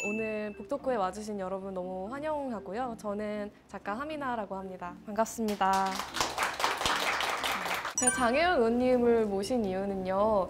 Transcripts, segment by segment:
오늘 북토크에 와주신 여러분 너무 환영하고요. 저는 작가 하미나라고 합니다. 반갑습니다. 제가 장혜연 의원님을 모신 이유는요.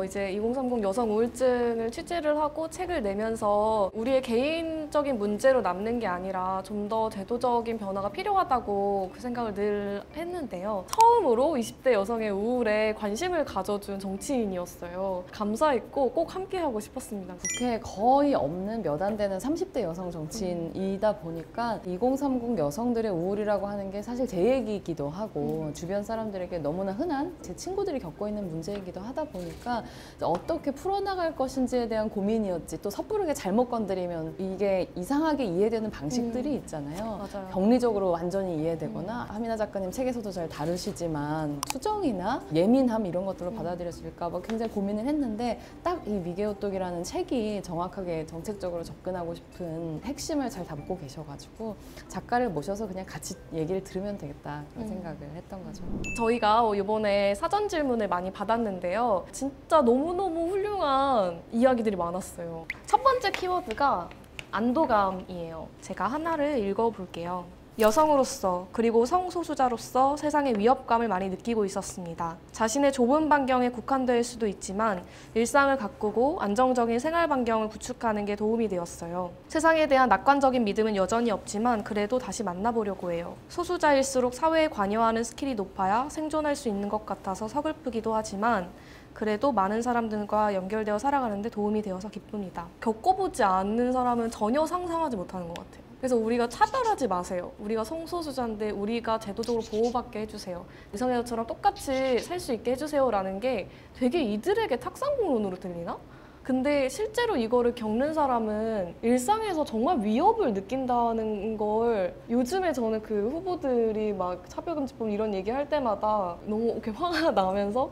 이제 2030 여성 우울증을 취재를 하고 책을 내면서 우리의 개인적인 문제로 남는 게 아니라 좀 더 제도적인 변화가 필요하다고 그 생각을 늘 했는데요. 처음으로 20대 여성의 우울에 관심을 가져준 정치인이었어요. 감사했고 꼭 함께하고 싶었습니다. 국회에 거의 없는 몇 안 되는 30대 여성 정치인이다 보니까 2030 여성들의 우울이라고 하는 게 사실 제 얘기이기도 하고 주변 사람들에게 너무나 흔한 제 친구들이 겪고 있는 문제이기도 하다 보니까 어떻게 풀어나갈 것인지에 대한 고민이었지. 또 섣부르게 잘못 건드리면 이게 이상하게 이해되는 방식들이 있잖아요. 맞아요. 병리적으로 완전히 이해되거나 하미나 작가님 책에서도 잘 다루시지만 수정이나 예민함 이런 것들로 받아들여질까 봐 굉장히 고민을 했는데 딱 이 미개오똑이라는 책이 정확하게 정책적으로 접근하고 싶은 핵심을 잘 담고 계셔가지고 작가를 모셔서 그냥 같이 얘기를 들으면 되겠다 그런 생각을 했던 거죠. 저희가 이번에 사전 질문을 많이 받았는데요. 진짜 너무너무 훌륭한 이야기들이 많았어요. 첫 번째 키워드가 안도감이에요. 제가 하나를 읽어볼게요. 여성으로서 그리고 성소수자로서 세상의 위협감을 많이 느끼고 있었습니다. 자신의 좁은 반경에 국한될 수도 있지만 일상을 가꾸고 안정적인 생활 반경을 구축하는 게 도움이 되었어요. 세상에 대한 낙관적인 믿음은 여전히 없지만 그래도 다시 만나보려고 해요. 소수자일수록 사회에 관여하는 스킬이 높아야 생존할 수 있는 것 같아서 서글프기도 하지만 그래도 많은 사람들과 연결되어 살아가는 데 도움이 되어서 기쁩니다. 겪어보지 않는 사람은 전혀 상상하지 못하는 것 같아요. 그래서 우리가 차별하지 마세요. 우리가 성소수자인데 우리가 제도적으로 보호받게 해주세요. 이성애자처럼 똑같이 살 수 있게 해주세요 라는 게 되게 이들에게 탁상공론으로 들리나? 근데 실제로 이거를 겪는 사람은 일상에서 정말 위협을 느낀다는 걸 요즘에 저는 그 후보들이 막 차별금지법 이런 얘기할 때마다 너무 이렇게 화가 나면서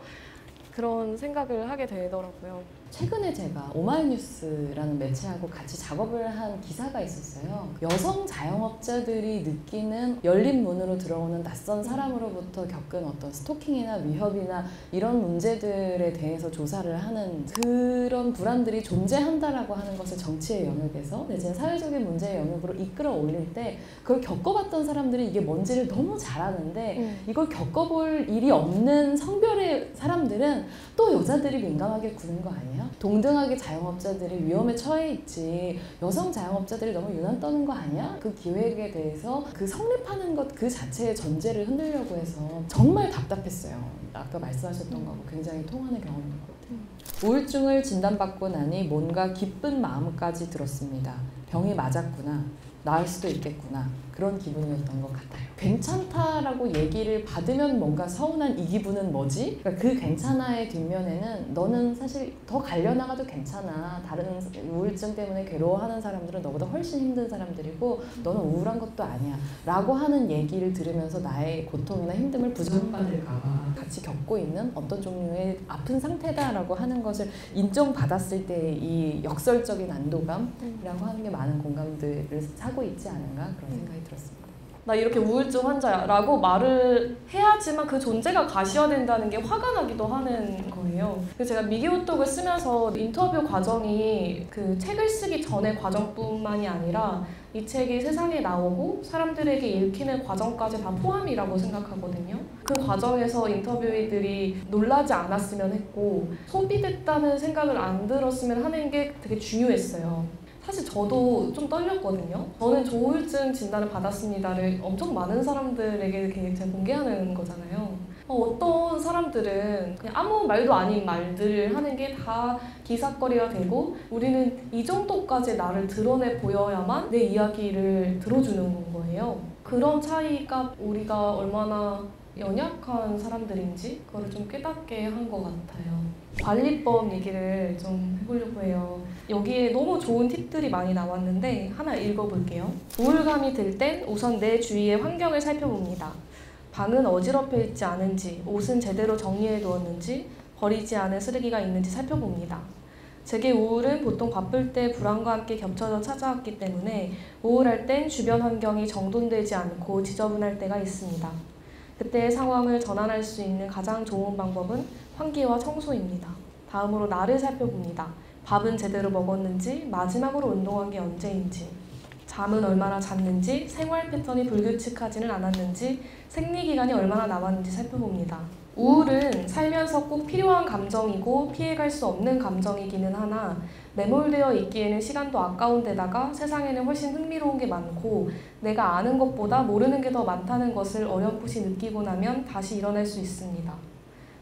그런 생각을 하게 되더라고요. 최근에 제가 오마이뉴스라는 매체하고 같이 작업을 한 기사가 있었어요. 여성 자영업자들이 느끼는 열린 문으로 들어오는 낯선 사람으로부터 겪은 어떤 스토킹이나 위협이나 이런 문제들에 대해서 조사를 하는 그런 불안들이 존재한다라고 하는 것을 정치의 영역에서 내지는 사회적인 문제의 영역으로 이끌어 올릴 때 그걸 겪어봤던 사람들이 이게 뭔지를 너무 잘 아는데 이걸 겪어볼 일이 없는 성별의 사람들은 또 여자들이 민감하게 구는 거 아니에요? 동등하게 자영업자들이 위험에 처해 있지 여성 자영업자들이 너무 유난 떠는 거 아니야? 그 기획에 대해서 그 성립하는 것 그 자체의 전제를 흔들려고 해서 정말 답답했어요. 아까 말씀하셨던 거하고 굉장히 통하는 경험인 것 같아요. 우울증을 진단받고 나니 뭔가 기쁜 마음까지 들었습니다. 병이 맞았구나. 나을 수도 있겠구나. 그런 기분이었던 것 같아요. 괜찮다라고 얘기를 받으면 뭔가 서운한 이 기분은 뭐지? 그러니까 그 괜찮아의 뒷면에는 너는 사실 더 갈려나가도 괜찮아. 다른 우울증 때문에 괴로워하는 사람들은 너보다 훨씬 힘든 사람들이고 너는 우울한 것도 아니야. 라고 하는 얘기를 들으면서 나의 고통이나 힘듦을 부정받을까 봐 같이 겪고 있는 어떤 종류의 아픈 상태다라고 하는 것을 인정받았을 때 이 역설적인 안도감이라고 하는 게 많은 공감들을 사고 있지 않은가 그런 생각이 들었습니다. 나 이렇게 우울증 환자야 라고 말을 해야지만 그 존재가 가시화된다는 게 화가 나기도 하는 거예요. 그래서 제가 미개오똑을 쓰면서 인터뷰 과정이 그 책을 쓰기 전의 과정뿐만이 아니라 이 책이 세상에 나오고 사람들에게 읽히는 과정까지 다 포함이라고 생각하거든요. 그 과정에서 인터뷰이들이 놀라지 않았으면 했고 소비됐다는 생각을 안 들었으면 하는 게 되게 중요했어요. 사실 저도 좀 떨렸거든요. 저는 우울증 진단을 받았습니다를 엄청 많은 사람들에게 제가 공개하는 거잖아요. 어떤 사람들은 그냥 아무 말도 아닌 말들을 하는 게 다 기사거리가 되고 우리는 이 정도까지 나를 드러내 보여야만 내 이야기를 들어주는 거예요. 그런 차이가 우리가 얼마나 연약한 사람들인지 그거를 좀 깨닫게 한 것 같아요. 관리법 얘기를 좀 해보려고 해요. 여기에 너무 좋은 팁들이 많이 나왔는데 하나 읽어볼게요. 우울감이 들 땐 우선 내 주위의 환경을 살펴봅니다. 방은 어지럽혀 있지 않은지, 옷은 제대로 정리해 두었는지, 버리지 않은 쓰레기가 있는지 살펴봅니다. 제게 우울은 보통 바쁠 때 불안과 함께 겹쳐져 찾아왔기 때문에 우울할 땐 주변 환경이 정돈되지 않고 지저분할 때가 있습니다. 그때의 상황을 전환할 수 있는 가장 좋은 방법은 환기와 청소입니다. 다음으로 나를 살펴봅니다. 밥은 제대로 먹었는지, 마지막으로 운동한 게 언제인지, 잠은 얼마나 잤는지, 생활 패턴이 불규칙하지는 않았는지, 생리기간이 얼마나 남았는지 살펴봅니다. 우울은 살면서 꼭 필요한 감정이고 피해갈 수 없는 감정이기는 하나 매몰되어 있기에는 시간도 아까운 데다가 세상에는 훨씬 흥미로운 게 많고 내가 아는 것보다 모르는 게 더 많다는 것을 어렴풋이 느끼고 나면 다시 일어날 수 있습니다.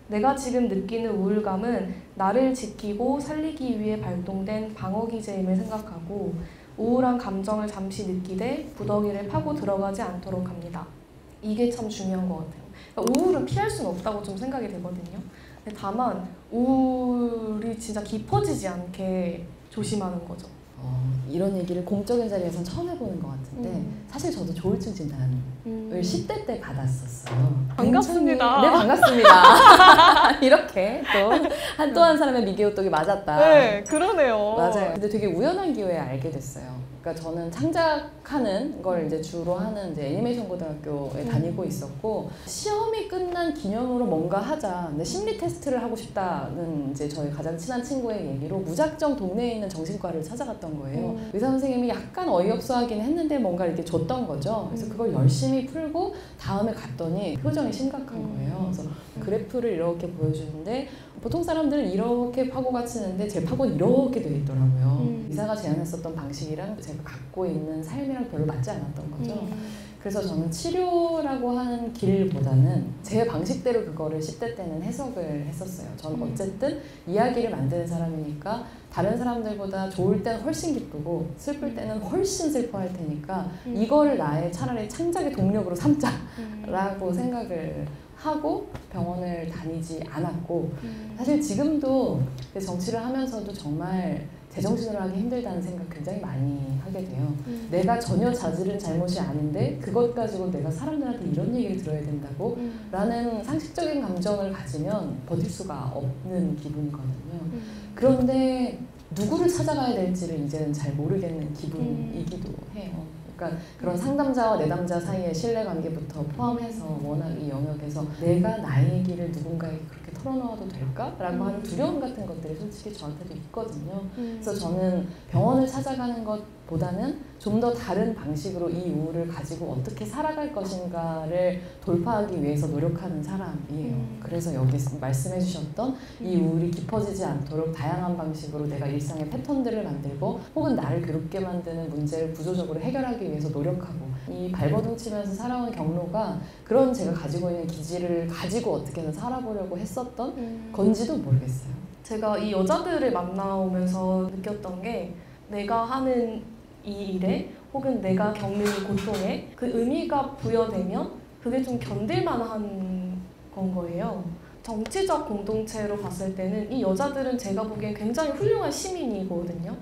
내가 지금 느끼는 우울감은 나를 지키고 살리기 위해 발동된 방어기제임을 생각하고 우울한 감정을 잠시 느끼되 구덩이를 파고 들어가지 않도록 합니다. 이게 참 중요한 것 같아요. 그러니까 우울은 피할 수는 없다고 좀 생각이 되거든요. 근데 다만 우울이 진짜 깊어지지 않게 조심하는 거죠. 이런 얘기를 공적인 자리에서는 처음 해보는 것 같은데 사실 저도 조울증 진단을 10대 때 받았었어요. 반갑습니다. 네, 반갑습니다. 이렇게 또 한 사람의 미개호떡이 맞았다. 네, 그러네요. 맞아요. 근데 되게 우연한 기회에 알게 됐어요. 그러니까 저는 창작하는 걸 이제 주로 하는 이제 애니메이션 고등학교에 다니고 있었고 시험이 끝난 기념으로 뭔가 하자. 근데 심리 테스트를 하고 싶다는 이제 저희 가장 친한 친구의 얘기로 무작정 동네에 있는 정신과를 찾아갔던 거예요. 의사 선생님이 약간 어이없어 하긴 했는데 뭔가 이렇게 줬던 거죠. 그래서 그걸 열심히 풀고 다음에 갔더니 표정이 심각한 거예요. 그래서 그래프를 이렇게 보여주는데 보통 사람들은 이렇게 파고가 치는데 제 파고는 이렇게 돼 있더라고요. 의사가 제안했었던 방식이랑 제가 갖고 있는 삶이랑 별로 맞지 않았던 거죠. 그래서 저는 치료라고 하는 길보다는 제 방식대로 그거를 10대 때는 해석을 했었어요. 저는 어쨌든 이야기를 만드는 사람이니까 다른 사람들보다 좋을 때는 훨씬 기쁘고 슬플 때는 훨씬 슬퍼할 테니까 이걸 나의 차라리 창작의 동력으로 삼자라고 생각을 하고 병원을 다니지 않았고 사실 지금도 정치를 하면서도 정말 제정신으로 하기 힘들다는 생각 굉장히 많이 하게 돼요. 내가 전혀 저지른 잘못이 아닌데 그것 가지고 내가 사람들한테 이런 얘기를 들어야 된다고? 라는 상식적인 감정을 가지면 버틸 수가 없는 기분이거든요. 그런데 누구를 찾아가야 될지를 이제는 잘 모르겠는 기분이기도 해요. 그러니까 그런 상담자와 내담자 사이의 신뢰관계부터 포함해서 워낙 이 영역에서 내가 나의 얘기를 누군가에게 그렇게 털어놓아도 될까라고 하는 두려움 같은 것들이 솔직히 저한테도 있거든요. 그래서 저는 병원을 찾아가는 것보다는 좀 더 다른 방식으로 이 우울을 가지고 어떻게 살아갈 것인가를 돌파하기 위해서 노력하는 사람이에요. 그래서 여기 말씀해 주셨던 이 우울이 깊어지지 않도록 다양한 방식으로 내가 일상의 패턴들을 만들고 혹은 나를 괴롭게 만드는 문제를 구조적으로 해결하기 위해서 노력하고 이 발버둥 치면서 살아온 경로가 그런 제가 가지고 있는 기질을 가지고 어떻게든 살아보려고 했었던 건지도 모르겠어요. 제가 이 여자들을 만나오면서 느꼈던 게 내가 하는 이 일에 혹은 내가 겪는 이 고통에 그 의미가 부여되면 그게 좀 견딜만한 건 거예요. 정치적 공동체로 봤을 때는 이 여자들은 제가 보기엔 굉장히 훌륭한 시민이거든요.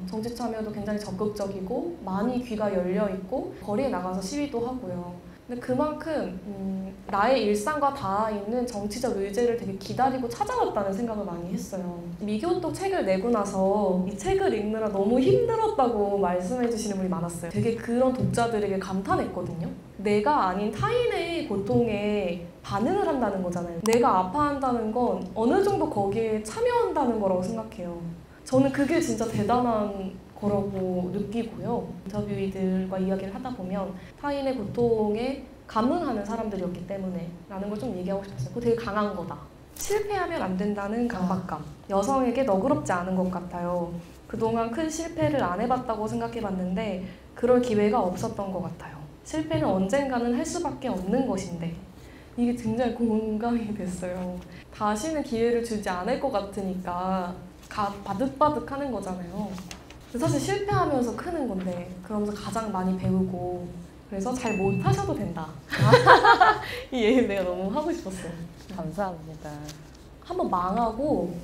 정치 참여도 굉장히 적극적이고 많이 귀가 열려있고 거리에 나가서 시위도 하고요. 근데 그만큼 나의 일상과 닿아 있는 정치적 의제를 되게 기다리고 찾아왔다는 생각을 많이 했어요. 미개호떡 책을 내고 나서 이 책을 읽느라 너무 힘들었다고 말씀해 주시는 분이 많았어요. 되게 그런 독자들에게 감탄했거든요. 내가 아닌 타인의 고통에 반응을 한다는 거잖아요. 내가 아파한다는 건 어느 정도 거기에 참여한다는 거라고 생각해요. 저는 그게 진짜 대단한 거라고 느끼고요. 인터뷰이들과 이야기를 하다 보면 타인의 고통에 감흥하는 사람들이었기 때문에 라는 걸 좀 얘기하고 싶었어요. 그거 되게 강한 거다. 실패하면 안 된다는 강박감. 여성에게 너그럽지 않은 것 같아요. 그동안 큰 실패를 안 해봤다고 생각해봤는데 그럴 기회가 없었던 것 같아요. 실패는 언젠가는 할 수밖에 없는 것인데 이게 굉장히 공감이 됐어요. 다시는 기회를 주지 않을 것 같으니까 바득바득 하는 거잖아요. 사실 실패하면서 크는 건데 그러면서 가장 많이 배우고 그래서 잘 못하셔도 된다. 이 얘기를 내가 너무 하고 싶었어요. 감사합니다. 한번 망하고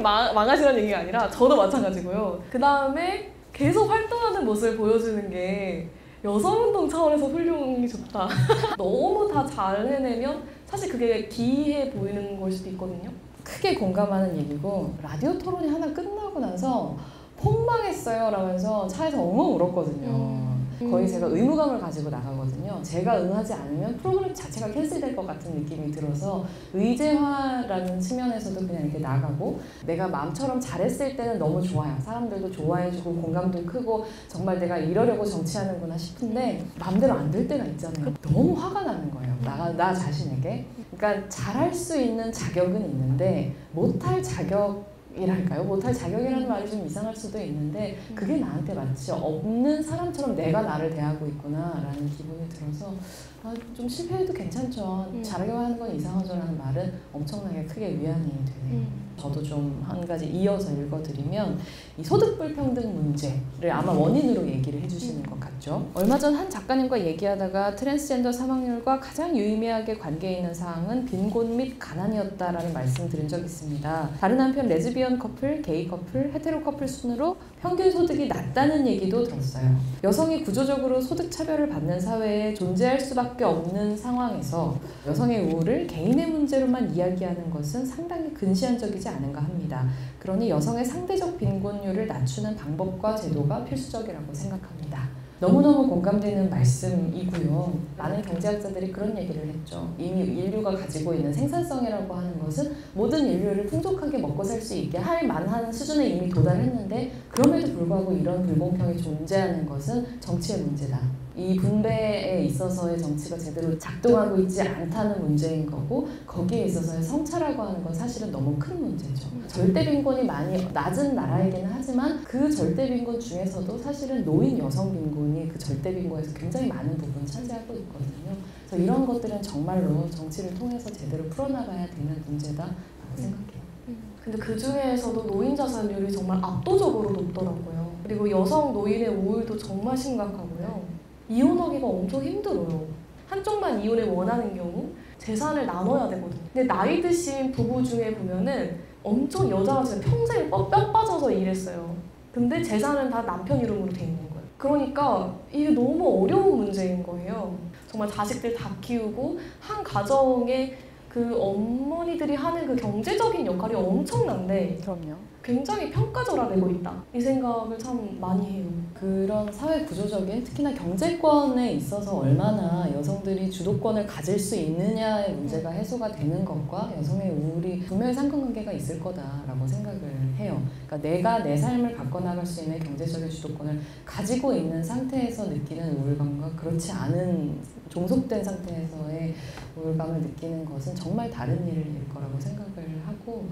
망하시라는 얘기가 아니라 저도 마찬가지고요. 그 다음에 계속 활동하는 모습을 보여주는 게 여성운동 차원에서 훌륭히 좋다. 너무 다 잘 해내면 사실 그게 기이해 보이는 걸 수도 있거든요. 크게 공감하는 얘기고 라디오 토론이 하나 끝나고 나서 폭망했어요 라면서 차에서 엉엉 울었거든요. 거의 제가 의무감을 가지고 나가거든요. 제가 응하지 않으면 프로그램 자체가 캔슬될 것 같은 느낌이 들어서 의제화라는 측면에서도 그냥 이렇게 나가고 내가 마음처럼 잘했을 때는 너무 좋아요. 사람들도 좋아해주고 공감도 크고 정말 내가 이러려고 정치하는구나 싶은데 마음대로 안 될 때가 있잖아요. 너무 화가 나는 거예요. 나 자신에게. 그러니까 잘할 수 있는 자격은 있는데 못할 자격이랄까요? 못할 자격이라는 말이 좀 이상할 수도 있는데 그게 나한테 마치 없는 사람처럼 내가 나를 대하고 있구나라는 기분이 들어서 좀 실패해도 괜찮죠. 잘하려고 하는 건 이상하죠 라는 말은 엄청나게 크게 위안이 되네요. 저도 좀 한 가지 이어서 읽어드리면 이 소득 불평등 문제를 아마 원인으로 얘기를 해주시는 것 같죠. 얼마 전 한 작가님과 얘기하다가 트랜스젠더 사망률과 가장 유의미하게 관계 있는 사항은 빈곤 및 가난이었다라는 말씀 드린 적 있습니다. 다른 한편 레즈비언 커플, 게이 커플, 헤테로 커플 순으로 평균 소득이 낮다는 얘기도 들었어요. 여성이 구조적으로 소득 차별을 받는 사회에 존재할 수밖에 없는 상황에서 여성의 우울을 개인의 문제로만 이야기하는 것은 상당히 근시안적이지 않은가 합니다. 그러니 여성의 상대적 빈곤율을 낮추는 방법과 제도가 필수적이라고 생각합니다. 너무너무 공감되는 말씀이고요. 많은 경제학자들이 그런 얘기를 했죠. 이미 인류가 가지고 있는 생산성이라고 하는 것은 모든 인류를 풍족하게 먹고 살 수 있게 할 만한 수준에 이미 도달했는데 그럼에도 불구하고 이런 불공평이 존재하는 것은 정치의 문제다. 이 분배에 있어서의 정치가 제대로 작동하고 있지 않다는 문제인 거고 거기에 있어서의 성차라고 하는 건 사실은 너무 큰 문제죠. 절대 빈곤이 많이 낮은 나라이기는 하지만 그 절대 빈곤 중에서도 사실은 노인 여성 빈곤이 그 절대 빈곤에서 굉장히 많은 부분을 차지하고 있거든요. 그래서 이런 것들은 정말로 정치를 통해서 제대로 풀어나가야 되는 문제다라고 생각해요. 근데 그 중에서도 노인 자살률이 정말 압도적으로 높더라고요. 그리고 여성 노인의 우울도 정말 심각하고요. 이혼하기가 엄청 힘들어요. 한쪽만 이혼을 원하는 경우 재산을 나눠야 되거든요. 근데 나이 드신 부부 중에 보면은 엄청 여자가 진짜 평생 뼈 빠져서 일했어요. 근데 재산은 다 남편 이름으로 돼 있는 거예요. 그러니까 이게 너무 어려운 문제인 거예요. 정말 자식들 다 키우고 한 가정에 그 어머니들이 하는 그 경제적인 역할이 엄청난데 그럼요. 굉장히 평가절하되고 있다. 이 생각을 참 많이 해요. 그런 사회 구조적인 특히나 경제권에 있어서 얼마나 여성들이 주도권을 가질 수 있느냐의 문제가 해소가 되는 것과 여성의 우울이 분명히 상관관계가 있을 거다라고 생각을 해요. 그러니까 내가 내 삶을 바꿔나갈 수 있는 경제적인 주도권을 가지고 있는 상태에서 느끼는 우울감과 그렇지 않은 종속된 상태에서의 우울감을 느끼는 것은 정말 다른 일일 거라고 생각을 하고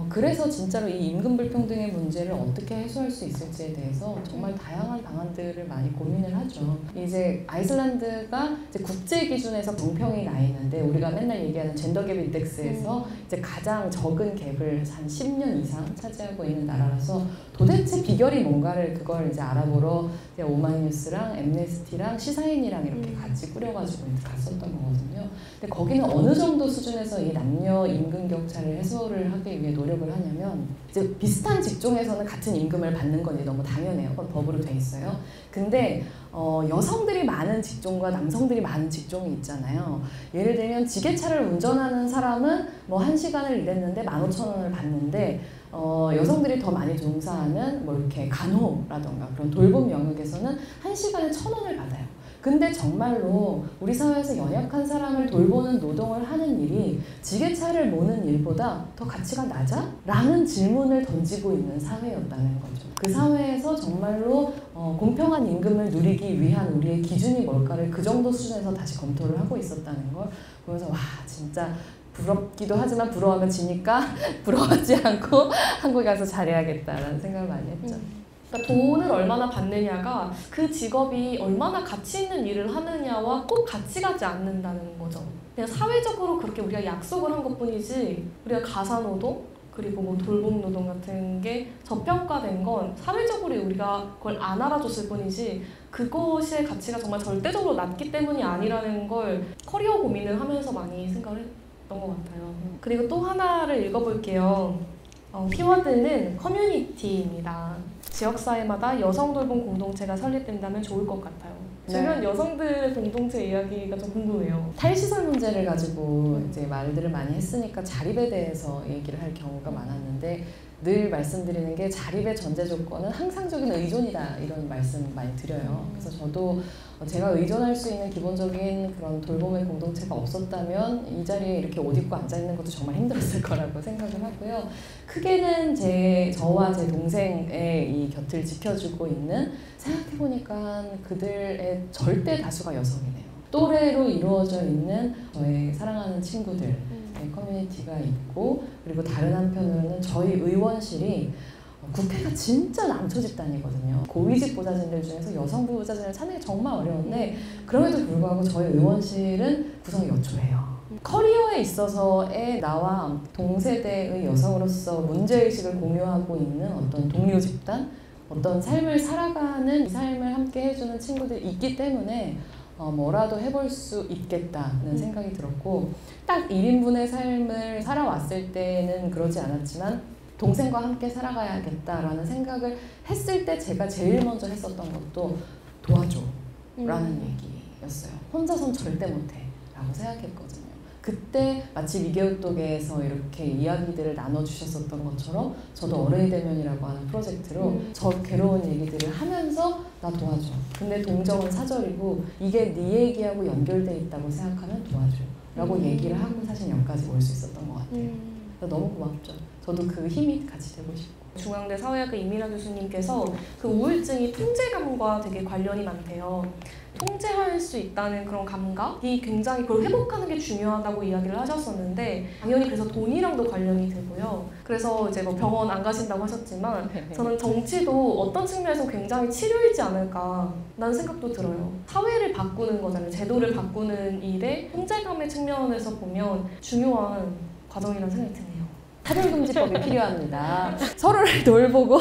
그래서 진짜로 이 임금 불평등의 문제를 어떻게 해소할 수 있을지에 대해서 정말 다양한 방안들을 많이 고민을 하죠. 이제 아이슬란드가 이제 국제 기준에서 공평이 나 있는데 우리가 맨날 얘기하는 젠더 갭 인덱스에서 이제 가장 적은 갭을 한 10년 이상 차지하고 있는 나라라서 도대체 비결이 뭔가를 그걸 이제 알아보러 이제 오마이뉴스랑 엠네스티랑 시사인이랑 이렇게 같이 꾸려가지고 갔었던 거거든요. 근데 거기는 어느 정도 수준에서 이 남녀 임금 격차를 해소를 하기 위해 노력을 하냐면 이제 비슷한 직종에서는 같은 임금을 받는 건 너무 당연해요. 그건 법으로 돼 있어요. 근데 여성들이 많은 직종과 남성들이 많은 직종이 있잖아요. 예를 들면 지게차를 운전하는 사람은 뭐 1시간을 일했는데 15,000원을 받는데 여성들이 더 많이 종사하는 뭐 이렇게 간호라던가 그런 돌봄 영역에서는 1시간에 1,000원을 받아요. 근데 정말로 우리 사회에서 연약한 사람을 돌보는 노동을 하는 일이 지게차를 모는 일보다 더 가치가 낮아? 라는 질문을 던지고 있는 사회였다는 거죠. 그 사회에서 정말로 공평한 임금을 누리기 위한 우리의 기준이 뭘까를 그 정도 수준에서 다시 검토를 하고 있었다는 걸 보면서 와 진짜 부럽기도 하지만 부러워하면 지니까 부러워하지 않고 한국에 가서 잘해야겠다라는 생각을 많이 했죠. 그러니까 돈을 얼마나 받느냐가 그 직업이 얼마나 가치 있는 일을 하느냐와 꼭 같이 가지 않는다는 거죠. 그냥 사회적으로 그렇게 우리가 약속을 한 것뿐이지 우리가 가사노동 그리고 뭐 돌봄노동 같은 게 저평가된 건 사회적으로 우리가 그걸 안 알아줬을 뿐이지 그것의 가치가 정말 절대적으로 낮기 때문이 아니라는 걸 커리어 고민을 하면서 많이 생각을 했던 것 같아요. 그리고 또 하나를 읽어볼게요. 키워드는 커뮤니티입니다. 지역사회마다 여성 돌봄 공동체가 설립된다면 좋을 것 같아요. 주변 여성들 공동체 이야기가 좀 궁금해요. 탈시설 문제를 가지고 이제 말들을 많이 했으니까 자립에 대해서 얘기를 할 경우가 많았는데 늘 말씀드리는 게 자립의 전제 조건은 항상적인 의존이다 이런 말씀 많이 드려요. 그래서 저도 제가 의존할 수 있는 기본적인 그런 돌봄의 공동체가 없었다면 이 자리에 이렇게 옷 입고 앉아있는 것도 정말 힘들었을 거라고 생각을 하고요. 크게는 저와 제 동생의 이 곁을 지켜주고 있는, 생각해보니까 그들의 절대 다수가 여성이네요. 또래로 이루어져 있는 저의 사랑하는 친구들 커뮤니티가 있고, 그리고 다른 한편으로는 저희 의원실이 국회가 진짜 남처 집단이거든요. 고위직 보좌진들 중에서 여성부 보좌진을 찾는 게 정말 어려운데 그럼에도 불구하고 저희 의원실은 구성이 여초해요. 커리어에 있어서의 나와 동세대의 여성으로서 문제의식을 공유하고 있는 어떤 동료 집단, 어떤 삶을 살아가는 이 삶을 함께 해주는 친구들이 있기 때문에 뭐라도 해볼 수 있겠다는 생각이 들었고, 딱 1인분의 삶을 살아왔을 때는 그러지 않았지만 동생과 함께 살아가야겠다라는 생각을 했을 때 제가 제일 먼저 했었던 것도 도와줘 라는 얘기였어요. 혼자선 절대 못해 라고 생각했거든요. 그때 마치 미개우독에서 이렇게 이야기들을 나눠주셨었던 것처럼 저도 어른이 되면이라고 하는 프로젝트로 저 괴로운 얘기들을 하면서 나 도와줘. 근데 동정은 사절이고 이게 네 얘기하고 연결돼 있다고 생각하면 도와줘 라고 얘기를 하고 사실 여기까지 올 수 있었던 것 같아요. 너무 고맙죠. 저도 그 힘이 같이 되고 싶고. 중앙대 사회학과 이민아 교수님께서 그 우울증이 통제감과 되게 관련이 많대요. 통제할 수 있다는 그런 감각이 굉장히 그걸 회복하는 게 중요하다고 이야기를 하셨었는데, 당연히 그래서 돈이랑도 관련이 되고요. 그래서 이제 뭐 병원 안 가신다고 하셨지만 저는 정치도 어떤 측면에서 굉장히 치료이지 않을까라는 생각도 들어요. 사회를 바꾸는 거잖아요. 제도를 바꾸는 일에 통제감의 측면에서 보면 중요한 과정이라는 생각이 드네요. 차별금지법이 필요합니다. 서로를 돌보고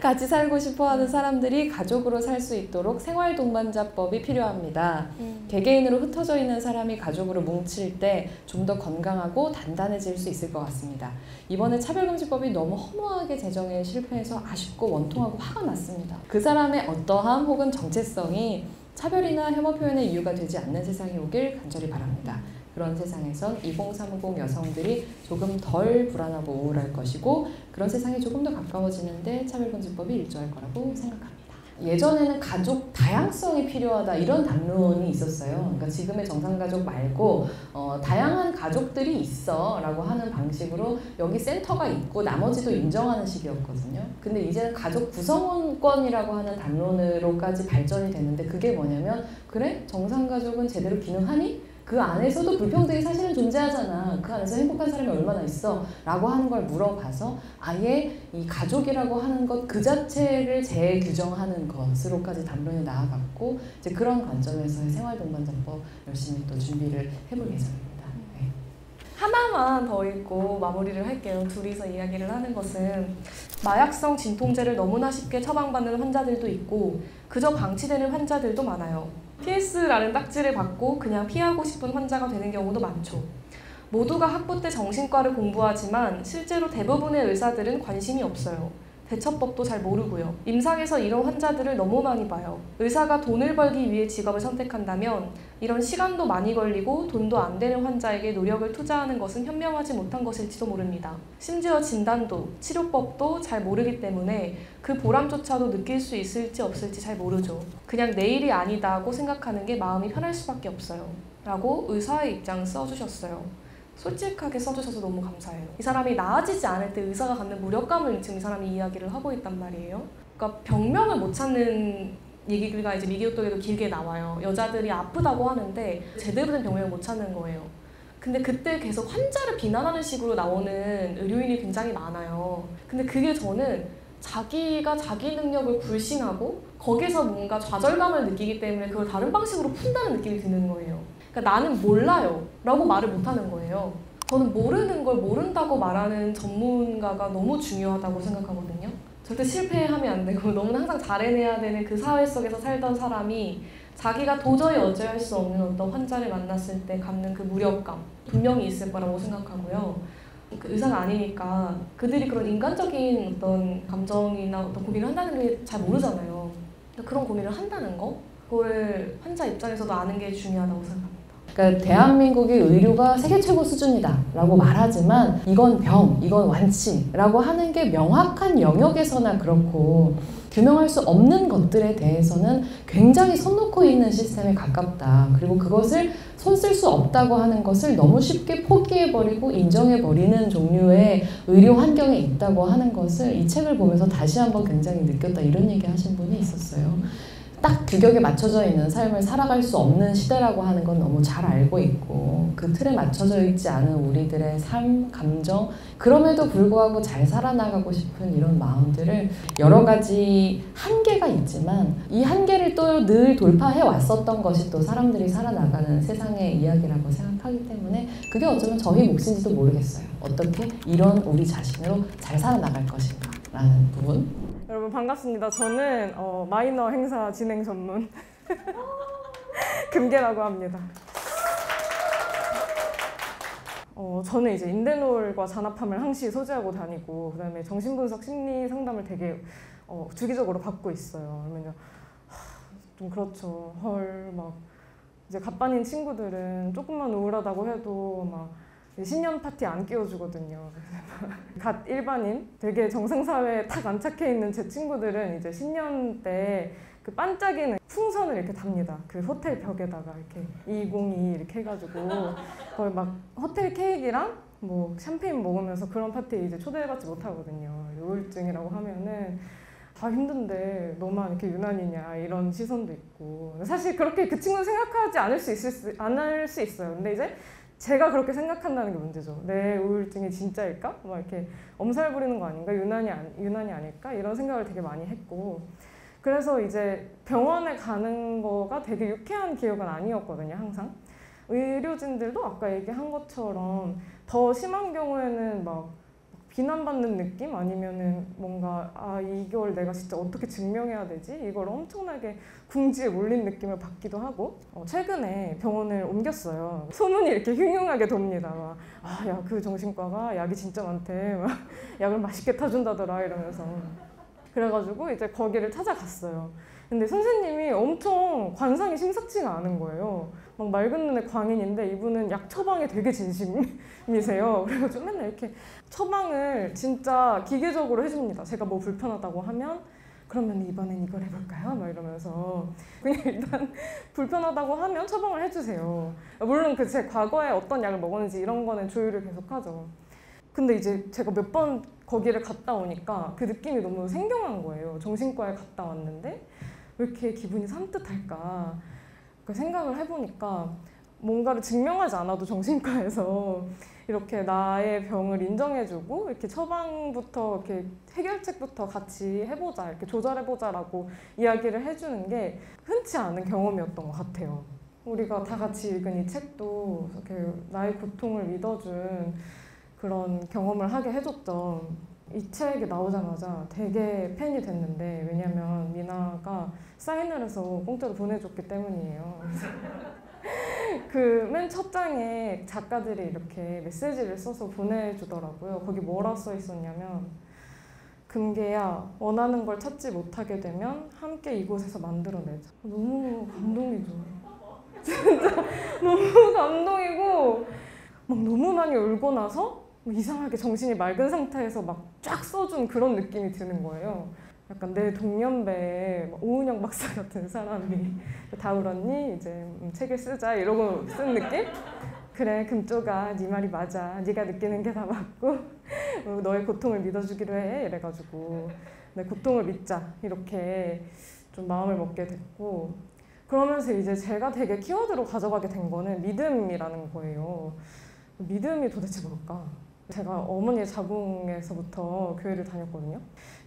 같이 살고 싶어하는 사람들이 가족으로 살 수 있도록 생활동반자법이 필요합니다. 개개인으로 흩어져 있는 사람이 가족으로 뭉칠 때 좀 더 건강하고 단단해질 수 있을 것 같습니다. 이번에 차별금지법이 너무 허무하게 제정에 실패해서 아쉽고 원통하고 화가 났습니다. 그 사람의 어떠함 혹은 정체성이 차별이나 혐오 표현의 이유가 되지 않는 세상이 오길 간절히 바랍니다. 그런 세상에선 2030 여성들이 조금 덜 불안하고 우울할 것이고, 그런 세상이 조금 더 가까워지는데 차별금지법이 일조할 거라고 생각합니다. 예전에는 가족 다양성이 필요하다 이런 담론이 있었어요. 그러니까 지금의 정상가족 말고 다양한 가족들이 있어 라고 하는 방식으로 여기 센터가 있고 나머지도 인정하는 식이었거든요. 근데 이제는 가족 구성원권이라고 하는 담론으로까지 발전이 됐는데, 그게 뭐냐면 그래? 정상가족은 제대로 기능하니? 그 안에서도 불평등이 사실은 존재하잖아. 그 안에서 행복한 사람이 얼마나 있어? 라고 하는 걸 물어봐서 아예 이 가족이라고 하는 것 그 자체를 재규정하는 것으로까지 담론이 나아갔고, 이제 그런 관점에서의 생활동반자법 열심히 또 준비를 해볼 예정입니다. 네. 하나만 더 읽고 마무리를 할게요. 둘이서 이야기를 하는 것은, 마약성 진통제를 너무나 쉽게 처방받는 환자들도 있고 그저 방치되는 환자들도 많아요. PS라는 딱지를 받고 그냥 피하고 싶은 환자가 되는 경우도 많죠. 모두가 학부 때 정신과를 공부하지만 실제로 대부분의 의사들은 관심이 없어요. 대처법도 잘 모르고요. 임상에서 이런 환자들을 너무 많이 봐요. 의사가 돈을 벌기 위해 직업을 선택한다면 이런 시간도 많이 걸리고 돈도 안 되는 환자에게 노력을 투자하는 것은 현명하지 못한 것일지도 모릅니다. 심지어 진단도, 치료법도 잘 모르기 때문에 그 보람조차도 느낄 수 있을지 없을지 잘 모르죠. 그냥 내일이 아니다고 생각하는 게 마음이 편할 수밖에 없어요. 라고 의사의 입장을 써주셨어요. 솔직하게 써주셔서 너무 감사해요. 이 사람이 나아지지 않을 때 의사가 갖는 무력감을 지금 이 사람이 이야기를 하고 있단 말이에요. 그러니까 병명을 못 찾는 얘기가 이제 미개우독에도 길게 나와요. 여자들이 아프다고 하는데 제대로 된 병명을 못 찾는 거예요. 근데 그때 계속 환자를 비난하는 식으로 나오는 의료인이 굉장히 많아요. 근데 그게 저는 자기가 자기 능력을 불신하고 거기서 뭔가 좌절감을 느끼기 때문에 그걸 다른 방식으로 푼다는 느낌이 드는 거예요. 그러니까 나는 몰라요 라고 말을 못하는 거예요. 저는 모르는 걸 모른다고 말하는 전문가가 너무 중요하다고 생각하거든요. 절대 실패하면 안 되고 너무나 항상 잘해내야 되는 그 사회 속에서 살던 사람이 자기가 도저히 어찌할 수 없는 어떤 환자를 만났을 때 갖는 그 무력감 분명히 있을 거라고 생각하고요. 그 의사가 아니니까 그들이 그런 인간적인 어떤 감정이나 어떤 고민을 한다는 게 잘 모르잖아요. 그런 고민을 한다는 거? 그거를 환자 입장에서도 아는 게 중요하다고 생각합니다. 그러니까 대한민국의 의료가 세계 최고 수준이다라고 말하지만 이건 병, 이건 완치라고 하는 게 명확한 영역에서나 그렇고 규명할 수 없는 것들에 대해서는 굉장히 손 놓고 있는 시스템에 가깝다. 그리고 그것을 손 쓸 수 없다고 하는 것을 너무 쉽게 포기해버리고 인정해버리는 종류의 의료 환경에 있다고 하는 것을 이 책을 보면서 다시 한번 굉장히 느꼈다. 이런 얘기 하신 분이 있었어요. 딱 규격에 맞춰져 있는 삶을 살아갈 수 없는 시대라고 하는 건 너무 잘 알고 있고 그 틀에 맞춰져 있지 않은 우리들의 삶, 감정 그럼에도 불구하고 잘 살아나가고 싶은 이런 마음들을 여러 가지 한계가 있지만 이 한계를 또 늘 돌파해 왔었던 것이 또 사람들이 살아나가는 세상의 이야기라고 생각하기 때문에 그게 어쩌면 저희 몫인지도 모르겠어요. 어떻게 이런 우리 자신으로 잘 살아나갈 것인가 라는 부분. 여러분 반갑습니다. 저는 마이너 행사 진행 전문 금계라고 합니다. 저는 이제 인대놀과 잔압함을 항시 소지하고 다니고 그다음에 정신분석 심리 상담을 되게 주기적으로 받고 있어요. 그러면 좀 그렇죠. 헐 막 이제 갑반인 친구들은 조금만 우울하다고 해도 막 신년 파티 안 끼워주거든요. 갓 일반인, 되게 정상사회에 탁 안착해 있는 제 친구들은 이제 신년 때 그 반짝이는 풍선을 이렇게 답니다. 그 호텔 벽에다가 이렇게 2022 이렇게 해가지고 거의 막 호텔 케이크랑 뭐 샴페인 먹으면서 그런 파티에 이제 초대받지 못하거든요. 우울증이라고 하면은 힘든데 너만 이렇게 유난이냐 이런 시선도 있고 사실 그렇게 그 친구는 생각하지 않을 수 있어요. 근데 이제 제가 그렇게 생각한다는 게 문제죠. 내 우울증이 진짜일까? 막 이렇게 엄살 부리는 거 아닌가? 유난이 아닐까? 이런 생각을 되게 많이 했고 그래서 이제 병원에 가는 거가 되게 유쾌한 기억은 아니었거든요. 항상 의료진들도 아까 얘기한 것처럼 더 심한 경우에는 막 비난받는 느낌? 아니면은 뭔가 이걸 내가 진짜 어떻게 증명해야 되지? 이걸 엄청나게 궁지에 몰린 느낌을 받기도 하고 최근에 병원을 옮겼어요. 소문이 이렇게 흉흉하게 돕니다. 야, 그 정신과가 약이 진짜 많대. 막 약을 맛있게 타준다더라 이러면서 그래가지고 이제 거기를 찾아갔어요. 근데 선생님이 엄청 관상이 심상치가 않은 거예요. 막 맑은 눈의 광인인데 이분은 약 처방에 되게 진심이세요. 그래가지고 맨날 이렇게 처방을 진짜 기계적으로 해줍니다. 제가 뭐 불편하다고 하면 그러면 이번엔 이걸 해볼까요? 막 이러면서 그냥 일단 불편하다고 하면 처방을 해주세요. 물론 제 과거에 어떤 약을 먹었는지 이런 거는 조율을 계속하죠. 근데 이제 제가 몇 번 거기를 갔다 오니까 그 느낌이 너무 생경한 거예요. 정신과에 갔다 왔는데 왜 이렇게 기분이 산뜻할까? 그 생각을 해보니까 뭔가를 증명하지 않아도 정신과에서 이렇게 나의 병을 인정해주고 이렇게 처방부터 이렇게 해결책부터 같이 해보자, 이렇게 조절해보자라고 이야기를 해주는 게 흔치 않은 경험이었던 것 같아요. 우리가 다 같이 읽은 이 책도 이렇게 나의 고통을 믿어준 그런 경험을 하게 해줬죠. 이 책이 나오자마자 되게 팬이 됐는데 왜냐면 미나가 사인을 해서 공짜로 보내줬기 때문이에요. 그 맨 첫 장에 작가들이 이렇게 메시지를 써서 보내주더라고요. 거기 뭐라 써 있었냐면 금계야, 원하는 걸 찾지 못하게 되면 함께 이곳에서 만들어내자. 너무 감동이죠. 진짜 너무 감동이고 막 너무 많이 울고 나서 이상하게 정신이 맑은 상태에서 막 쫙 써준 그런 느낌이 드는 거예요. 약간 내 동년배에 오은영 박사 같은 사람이 다 울었니? 이제 책을 쓰자 이러고 쓴 느낌? 그래 금쪽아 네 말이 맞아. 네가 느끼는 게 다 맞고 너의 고통을 믿어주기로 해. 이래가지고 내 고통을 믿자 이렇게 좀 마음을 먹게 됐고 그러면서 이제 제가 되게 키워드로 가져가게 된 거는 믿음이라는 거예요. 믿음이 도대체 뭘까? 제가 어머니의 자궁에서부터 교회를 다녔거든요.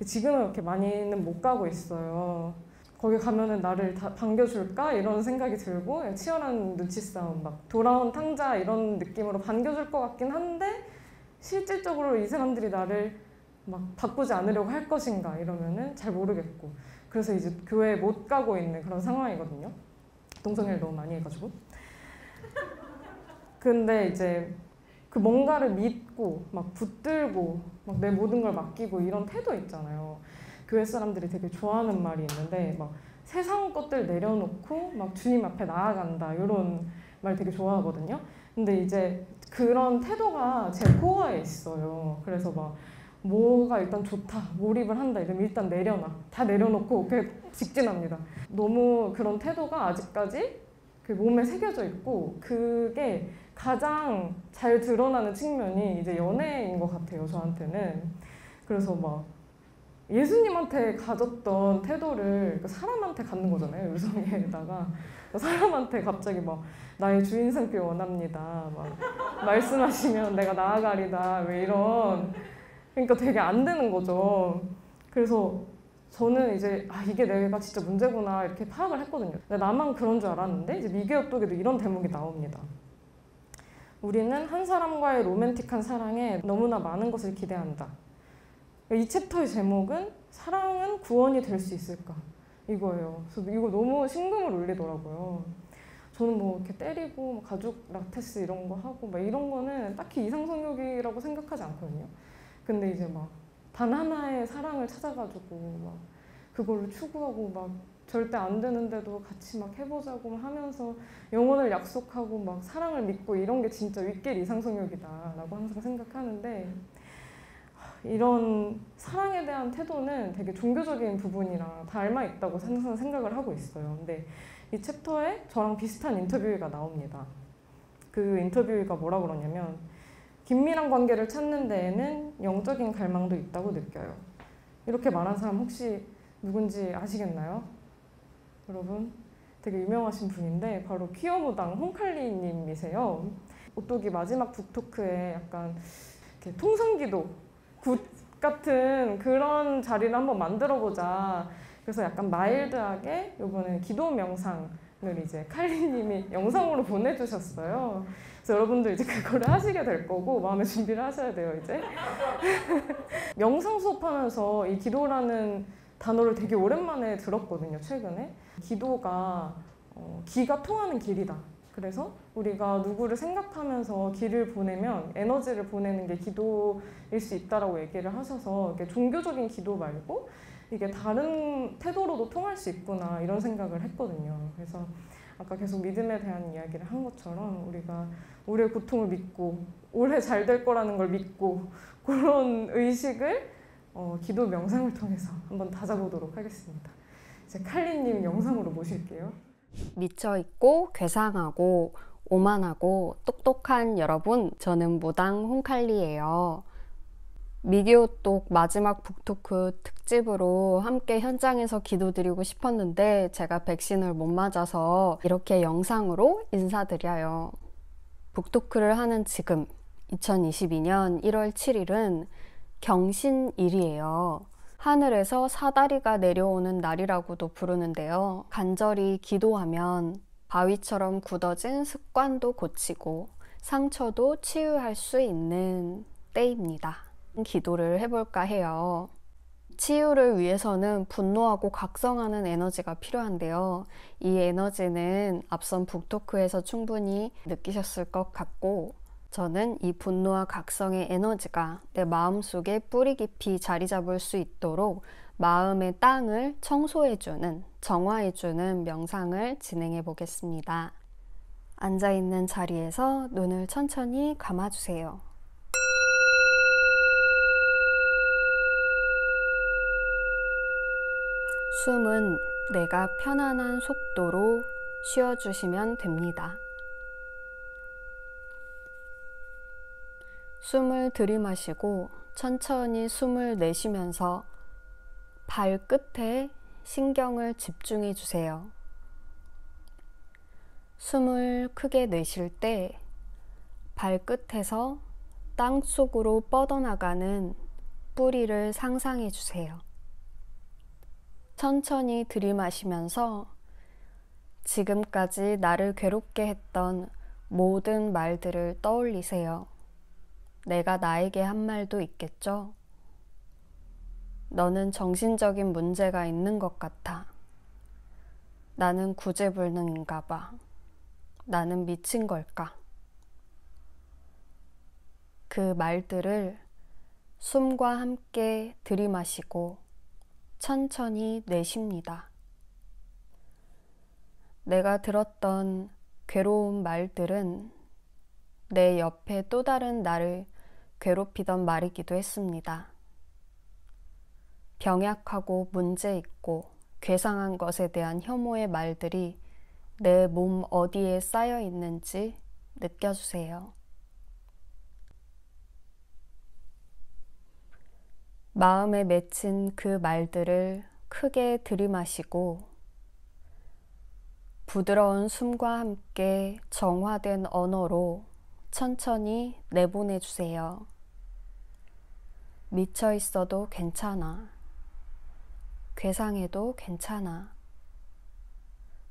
지금은 그렇게 많이는 못 가고 있어요. 거기 가면은 나를 다 반겨줄까? 이런 생각이 들고 치열한 눈치 싸움, 막 돌아온 탕자 이런 느낌으로 반겨줄 것 같긴 한데 실질적으로 이 사람들이 나를 막 바꾸지 않으려고 할 것인가 이러면은 잘 모르겠고 그래서 이제 교회에 못 가고 있는 그런 상황이거든요. 동성애를 너무 많이 해가지고. 근데 이제 그 뭔가를 믿고 막 붙들고 막 내 모든 걸 맡기고 이런 태도 있잖아요. 교회 사람들이 되게 좋아하는 말이 있는데 막 세상 것들 내려놓고 막 주님 앞에 나아간다 이런 말 되게 좋아하거든요. 근데 이제 그런 태도가 제 코어에 있어요. 그래서 막 뭐가 일단 좋다, 몰입을 한다 이러면 일단 내려놔. 다 내려놓고 그냥 직진합니다. 너무 그런 태도가 아직까지 그 몸에 새겨져 있고 그게 가장 잘 드러나는 측면이 이제 연애인 것 같아요, 저한테는. 그래서 막 예수님한테 가졌던 태도를 사람한테 갖는 거잖아요, 유성애에다가. 사람한테 갑자기 막 나의 주인 삼기 원합니다. 막 말씀하시면 내가 나아가리다. 왜 이런. 그러니까 되게 안 되는 거죠. 그래서 저는 이제 이게 내가 진짜 문제구나 이렇게 파악을 했거든요. 근데 나만 그런 줄 알았는데 이제 미개업독에도 이런 대목이 나옵니다. 우리는 한 사람과의 로맨틱한 사랑에 너무나 많은 것을 기대한다. 이 챕터의 제목은 사랑은 구원이 될 수 있을까? 이거예요. 그래서 이거 너무 심금을 울리더라고요. 저는 뭐 이렇게 때리고 가죽 라텍스 이런 거 하고 막 이런 거는 딱히 이상성욕이라고 생각하지 않거든요. 근데 이제 막 단 하나의 사랑을 찾아가지고 막 그걸로 추구하고 막 절대 안 되는데도 같이 막 해보자고 하면서 영혼을 약속하고 막 사랑을 믿고 이런 게 진짜 윗길 이상성욕이다라고 항상 생각하는데 이런 사랑에 대한 태도는 되게 종교적인 부분이랑 닮아 있다고 항상 생각을 하고 있어요. 근데 이 챕터에 저랑 비슷한 인터뷰가 나옵니다. 그 인터뷰가 뭐라 그러냐면 긴밀한 관계를 찾는 데에는 영적인 갈망도 있다고 느껴요. 이렇게 말한 사람 혹시 누군지 아시겠나요? 여러분 되게 유명하신 분인데 바로 퀴어무당 홍칼리님이세요. 오똑이 마지막 북토크에 약간 이렇게 통성기도 굿 같은 그런 자리를 한번 만들어보자. 그래서 약간 마일드하게 이번에 기도 명상을 이제 칼리님이 영상으로 보내주셨어요. 그래서 여러분들 이제 그거를 하시게 될 거고 마음의 준비를 하셔야 돼요 이제. 명상 수업하면서 이 기도라는 단어를 되게 오랜만에 들었거든요 최근에. 기도가 기가 통하는 길이다. 그래서 우리가 누구를 생각하면서 길을 보내면 에너지를 보내는 게 기도일 수 있다라고 얘기를 하셔서 이게 종교적인 기도 말고 이게 다른 태도로도 통할 수 있구나 이런 생각을 했거든요. 그래서 아까 계속 믿음에 대한 이야기를 한 것처럼 우리가 우리의 고통을 믿고 올해 잘 될 거라는 걸 믿고 그런 의식을 기도 명상을 통해서 한번 다져보도록 하겠습니다. 이제 칼리님 영상으로 모실게요. 미쳐있고 괴상하고 오만하고 똑똑한 여러분, 저는 무당 홍칼리예요. 미기오똑 마지막 북토크 특집으로 함께 현장에서 기도드리고 싶었는데 제가 백신을 못 맞아서 이렇게 영상으로 인사드려요. 북토크를 하는 지금 2022년 1월 7일은 경신일이에요. 하늘에서 사다리가 내려오는 날이라고도 부르는데요. 간절히 기도하면 바위처럼 굳어진 습관도 고치고 상처도 치유할 수 있는 때입니다. 기도를 해볼까 해요. 치유를 위해서는 분노하고 각성하는 에너지가 필요한데요. 이 에너지는 앞선 북토크에서 충분히 느끼셨을 것 같고 저는 이 분노와 각성의 에너지가 내 마음속에 뿌리 깊이 자리 잡을 수 있도록 마음의 땅을 청소해주는, 정화해주는 명상을 진행해 보겠습니다. 앉아있는 자리에서 눈을 천천히 감아주세요. 숨은 내가 편안한 속도로 쉬어주시면 됩니다. 숨을 들이마시고 천천히 숨을 내쉬면서 발끝에 신경을 집중해 주세요. 숨을 크게 내쉴 때 발끝에서 땅속으로 뻗어나가는 뿌리를 상상해 주세요. 천천히 들이마시면서 지금까지 나를 괴롭게 했던 모든 말들을 떠올리세요. 내가 나에게 한 말도 있겠죠? 너는 정신적인 문제가 있는 것 같아. 나는 구제불능인가 봐. 나는 미친 걸까? 그 말들을 숨과 함께 들이마시고 천천히 내쉽니다. 내가 들었던 괴로운 말들은 내 옆에 또 다른 나를 괴롭히던 말이기도 했습니다. 병약하고 문제 있고 괴상한 것에 대한 혐오의 말들이 내 몸 어디에 쌓여 있는지 느껴주세요. 마음에 맺힌 그 말들을 크게 들이마시고 부드러운 숨과 함께 정화된 언어로 천천히 내보내주세요. 미쳐 있어도 괜찮아. 괴상해도 괜찮아.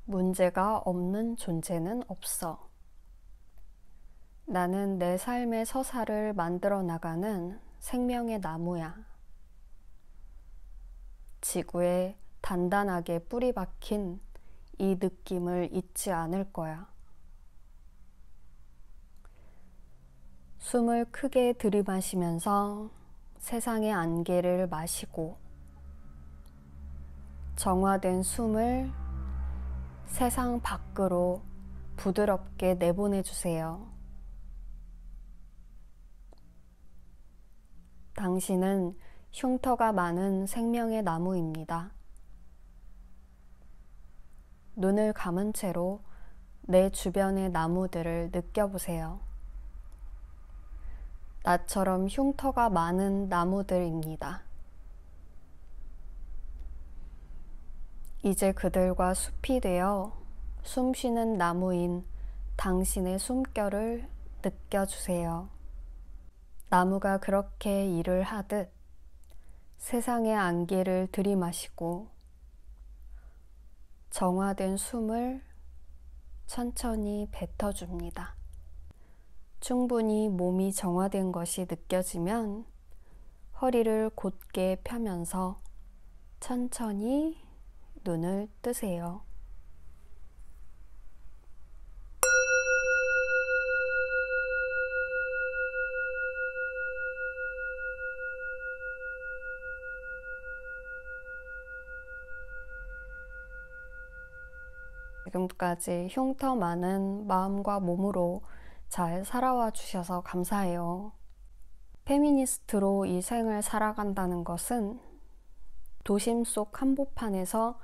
문제가 없는 존재는 없어. 나는 내 삶의 서사를 만들어 나가는 생명의 나무야. 지구에 단단하게 뿌리 박힌 이 느낌을 잊지 않을 거야. 숨을 크게 들이마시면서 세상의 안개를 마시고 정화된 숨을 세상 밖으로 부드럽게 내보내주세요. 당신은 흉터가 많은 생명의 나무입니다. 눈을 감은 채로 내 주변의 나무들을 느껴보세요. 나처럼 흉터가 많은 나무들입니다. 이제 그들과 숲이 되어 숨쉬는 나무인 당신의 숨결을 느껴주세요. 나무가 그렇게 일을 하듯 세상의 안개를 들이마시고 정화된 숨을 천천히 뱉어줍니다. 충분히 몸이 정화된 것이 느껴지면 허리를 곧게 펴면서 천천히 눈을 뜨세요. 지금까지 흉터 많은 마음과 몸으로 잘 살아와 주셔서 감사해요. 페미니스트로 이 생을 살아간다는 것은 도심 속 한복판에서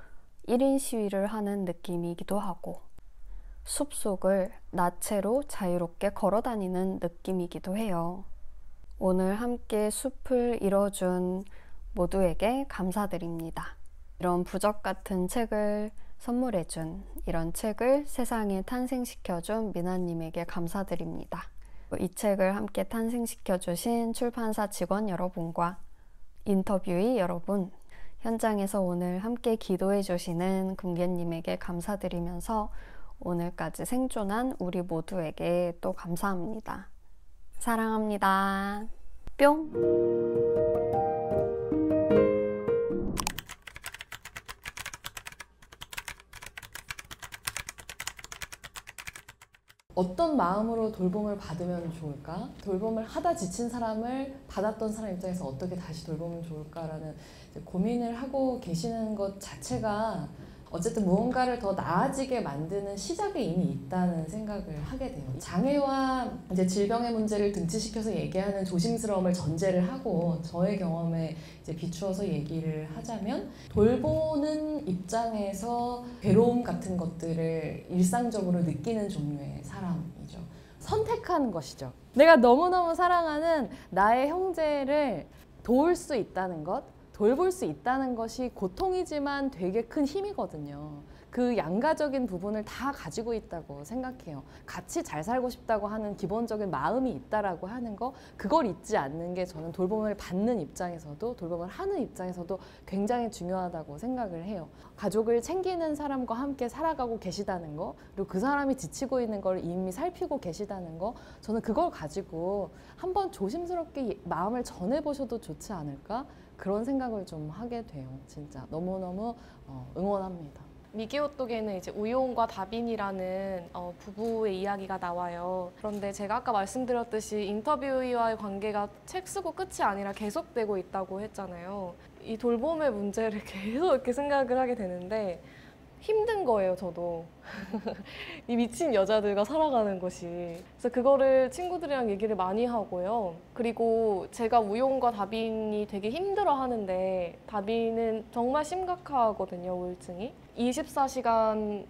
1인 시위를 하는 느낌이기도 하고 숲속을 나체로 자유롭게 걸어다니는 느낌이기도 해요. 오늘 함께 숲을 이뤄준 모두에게 감사드립니다. 이런 부적 같은 책을 선물해준, 이런 책을 세상에 탄생시켜준 미나님에게 감사드립니다. 이 책을 함께 탄생시켜주신 출판사 직원 여러분과 인터뷰이 여러분, 현장에서 오늘 함께 기도해주시는 금계님에게 감사드리면서 오늘까지 생존한 우리 모두에게 또 감사합니다. 사랑합니다. 뿅! 어떤 마음으로 돌봄을 받으면 좋을까? 돌봄을 하다 지친 사람을 받았던 사람 입장에서 어떻게 다시 돌보면 좋을까라는 고민을 하고 계시는 것 자체가 어쨌든 무언가를 더 나아지게 만드는 시작에 이미 있다는 생각을 하게 돼요. 장애와 이제 질병의 문제를 등치시켜서 얘기하는 조심스러움을 전제를 하고 저의 경험에 이제 비추어서 얘기를 하자면 돌보는 입장에서 괴로움 같은 것들을 일상적으로 느끼는 종류의 사람이죠. 선택하는 것이죠. 내가 너무너무 사랑하는 나의 형제를 도울 수 있다는 것, 돌볼 수 있다는 것이 고통이지만 되게 큰 힘이거든요. 그 양가적인 부분을 다 가지고 있다고 생각해요. 같이 잘 살고 싶다고 하는 기본적인 마음이 있다라고 하는 거, 그걸 잊지 않는 게 저는 돌봄을 받는 입장에서도 돌봄을 하는 입장에서도 굉장히 중요하다고 생각을 해요. 가족을 챙기는 사람과 함께 살아가고 계시다는 거, 그리고 그 사람이 지치고 있는 걸 이미 살피고 계시다는 거, 저는 그걸 가지고 한번 조심스럽게 마음을 전해보셔도 좋지 않을까? 그런 생각을 좀 하게 돼요. 진짜 너무너무 응원합니다. 미기오톡에는 이제 우용과 다빈이라는 부부의 이야기가 나와요. 그런데 제가 아까 말씀드렸듯이 인터뷰이와의 관계가 책 쓰고 끝이 아니라 계속되고 있다고 했잖아요. 이 돌봄의 문제를 계속 이렇게 생각을 하게 되는데 힘든 거예요, 저도. 이 미친 여자들과 살아가는 것이. 그래서 그거를 친구들이랑 얘기를 많이 하고요. 그리고 제가 우용과 다빈이 되게 힘들어 하는데 다빈은 정말 심각하거든요, 우울증이. 24시간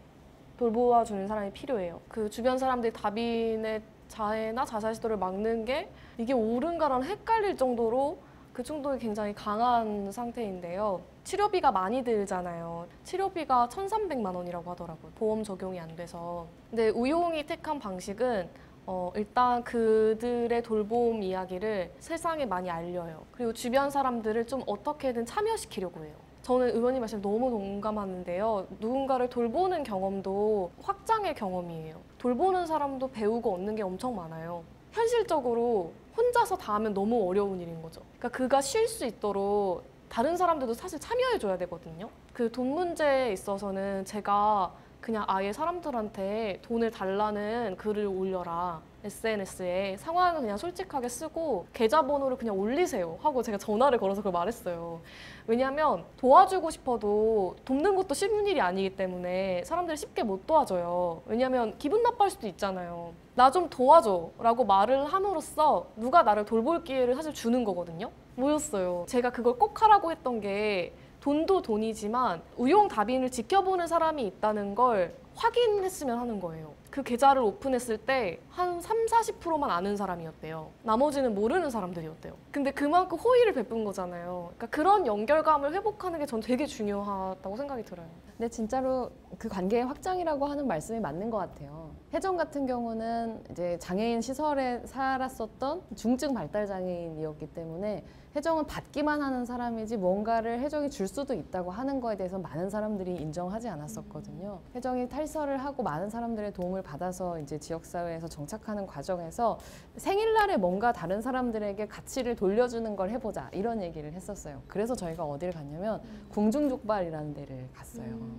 돌보아주는 사람이 필요해요. 그 주변 사람들이 다빈의 자해나 자살 시도를 막는 게 이게 옳은가라는 헷갈릴 정도로 그 중독이 굉장히 강한 상태인데요. 치료비가 많이 들잖아요. 치료비가 1,300만 원이라고 하더라고요. 보험 적용이 안 돼서. 근데 우용이 택한 방식은 일단 그들의 돌봄 이야기를 세상에 많이 알려요. 그리고 주변 사람들을 좀 어떻게든 참여시키려고 해요. 저는 의원님 말씀 너무 동감하는데요. 누군가를 돌보는 경험도 확장의 경험이에요. 돌보는 사람도 배우고 얻는 게 엄청 많아요. 현실적으로 혼자서 다 하면 너무 어려운 일인 거죠. 그러니까 그가 쉴 수 있도록 다른 사람들도 사실 참여해줘야 되거든요. 그 돈 문제에 있어서는 제가 그냥 아예 사람들한테 돈을 달라는 글을 올려라. SNS에 상황을 그냥 솔직하게 쓰고 계좌번호를 그냥 올리세요 하고 제가 전화를 걸어서 그걸 말했어요. 왜냐하면 도와주고 싶어도 돕는 것도 쉬운 일이 아니기 때문에 사람들이 쉽게 못 도와줘요. 왜냐하면 기분 나빠할 수도 있잖아요. 나 좀 도와줘 라고 말을 함으로써 누가 나를 돌볼 기회를 사실 주는 거거든요. 뭐였어요? 제가 그걸 꼭 하라고 했던 게 돈도 돈이지만 우용 다빈을 지켜보는 사람이 있다는 걸 확인했으면 하는 거예요. 그 계좌를 오픈했을 때 한 30-40%만 아는 사람이었대요. 나머지는 모르는 사람들이었대요. 근데 그만큼 호의를 베푼 거잖아요. 그러니까 그런 연결감을 회복하는 게 전 되게 중요하다고 생각이 들어요. 근데 진짜로 그 관계의 확장이라고 하는 말씀이 맞는 것 같아요. 혜정 같은 경우는 이제 장애인 시설에 살았었던 중증 발달 장애인이었기 때문에 혜정은 받기만 하는 사람이지 뭔가를 혜정이 줄 수도 있다고 하는 거에 대해서 많은 사람들이 인정하지 않았었거든요. 혜정이 탈서를 하고 많은 사람들의 도움을 받아서 이제 지역사회에서 정착하는 과정에서 생일날에 뭔가 다른 사람들에게 가치를 돌려주는 걸 해보자 이런 얘기를 했었어요. 그래서 저희가 어디를 갔냐면 궁중족발이라는 데를 갔어요.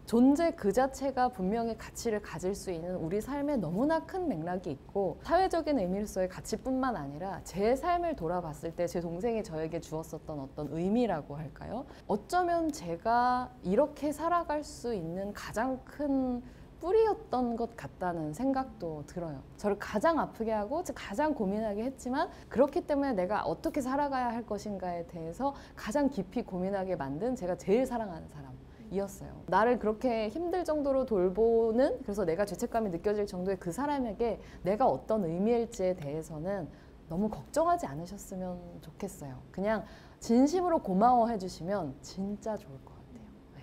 존재 그 자체가 분명히 가치를 가질 수 있는 우리 삶에 너무나 큰 맥락이 있고 사회적인 의미로서의 가치뿐만 아니라 제 삶을 돌아봤을 때 제 동생이 저에게 주었었던 어떤 의미라고 할까요? 어쩌면 제가 이렇게 살아갈 수 있는 가장 큰 뿌리였던 것 같다는 생각도 들어요. 저를 가장 아프게 하고 가장 고민하게 했지만 그렇기 때문에 내가 어떻게 살아가야 할 것인가에 대해서 가장 깊이 고민하게 만든 제가 제일 사랑하는 사람 이었어요. 나를 그렇게 힘들 정도로 돌보는, 그래서 내가 죄책감이 느껴질 정도의 그 사람에게 내가 어떤 의미일지에 대해서는 너무 걱정하지 않으셨으면 좋겠어요. 그냥 진심으로 고마워해 주시면 진짜 좋을 것 같아요. 네.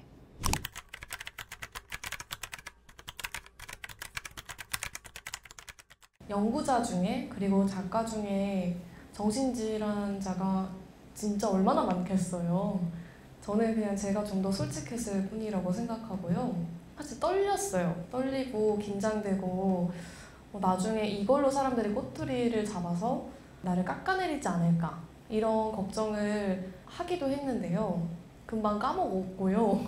연구자 중에 그리고 작가 중에 정신질환자가 진짜 얼마나 많겠어요. 저는 그냥 제가 좀 더 솔직했을 뿐이라고 생각하고요. 사실 떨렸어요. 떨리고 긴장되고 나중에 이걸로 사람들이 꼬투리를 잡아서 나를 깎아내리지 않을까 이런 걱정을 하기도 했는데요. 금방 까먹었고요.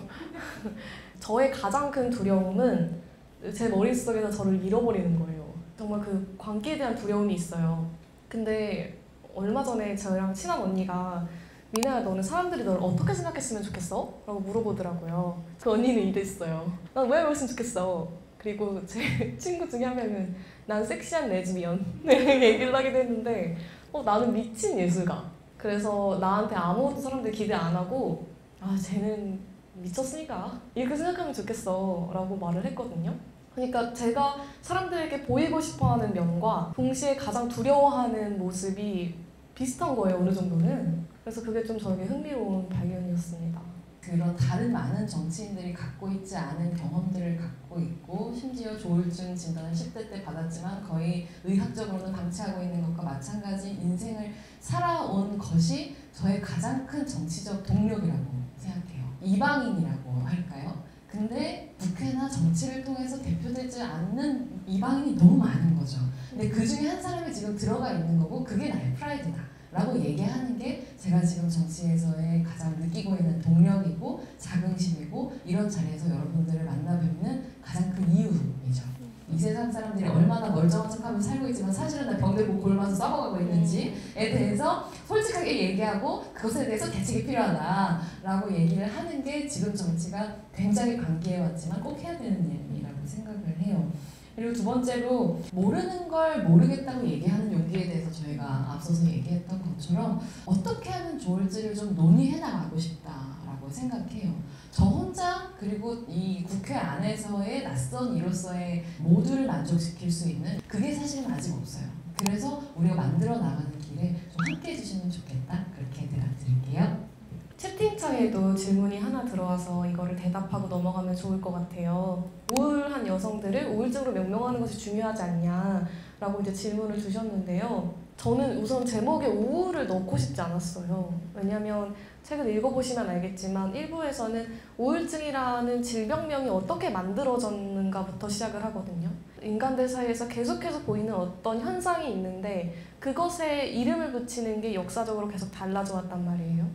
저의 가장 큰 두려움은 제 머릿속에서 저를 잃어버리는 거예요. 정말 그 광기에 대한 두려움이 있어요. 근데 얼마 전에 저랑 친한 언니가 미나야 너는 사람들이 널 어떻게 생각했으면 좋겠어? 라고 물어보더라고요. 그 언니는 이랬어요. 난 왜 그랬으면 좋겠어? 그리고 제 친구 중에 한 명은 난 섹시한 레즈비언 얘기를 하기도 했는데 나는 미친 예술가. 그래서 나한테 아무것도 사람들이 기대 안 하고 쟤는 미쳤으니까 이렇게 생각하면 좋겠어 라고 말을 했거든요. 그러니까 제가 사람들에게 보이고 싶어하는 면과 동시에 가장 두려워하는 모습이 비슷한 거예요, 어느 정도는. 그래서 그게 좀 저에게 흥미로운 발견이었습니다. 그런 다른 많은 정치인들이 갖고 있지 않은 경험들을 갖고 있고 심지어 조울증 진단을 10대 때 받았지만 거의 의학적으로는 방치하고 있는 것과 마찬가지 인생을 살아온 것이 저의 가장 큰 정치적 동력이라고 생각해요. 이방인이라고 할까요? 근데 국회나 정치를 통해서 대표되지 않는 이방인이 너무 많은 거죠. 근데 그 중에 한 사람이 지금 들어가 있는 거고 그게 나의 프라이드다 라고 얘기하는 게 제가 지금 정치에서의 가장 느끼고 있는 동력이고 자긍심이고 이런 자리에서 여러분들을 만나 뵙는 가장 큰 이유이죠. 이 세상 사람들이 얼마나 멀쩡한 척하면서 살고 있지만 사실은 나 병들고 굶어서 썩어가고 있는지에 대해서 솔직하게 얘기하고 그것에 대해서 대책이 필요하다라고 얘기를 하는 게 지금 정치가 굉장히 관계해왔지만 꼭 해야 되는 일이라고 생각을 해요. 그리고 두 번째로 모르는 걸 모르겠다고 얘기하는 용기에 대해서 저희가 앞서서 얘기했던 것처럼 어떻게 하면 좋을지를 좀 논의해 나가고 싶다라고 생각해요. 저 혼자 그리고 이 국회 안에서의 낯선 이로서의 모두를 만족시킬 수 있는 그게 사실은 아직 없어요. 그래서 우리가 만들어 나가는 길에 좀 함께 해주시면 좋겠다. 그렇게 대답 드릴게요. 채팅창에도 질문이 하나 들어와서 이거를 대답하고 넘어가면 좋을 것 같아요. 우울한 여성들을 우울증으로 명명하는 것이 중요하지 않냐라고 이제 질문을 주셨는데요. 저는 우선 제목에 우울을 넣고 싶지 않았어요. 왜냐하면 책을 읽어보시면 알겠지만 일부에서는 우울증이라는 질병명이 어떻게 만들어졌는가부터 시작을 하거든요. 인간들 사이에서 계속해서 보이는 어떤 현상이 있는데 그것에 이름을 붙이는 게 역사적으로 계속 달라져 왔단 말이에요.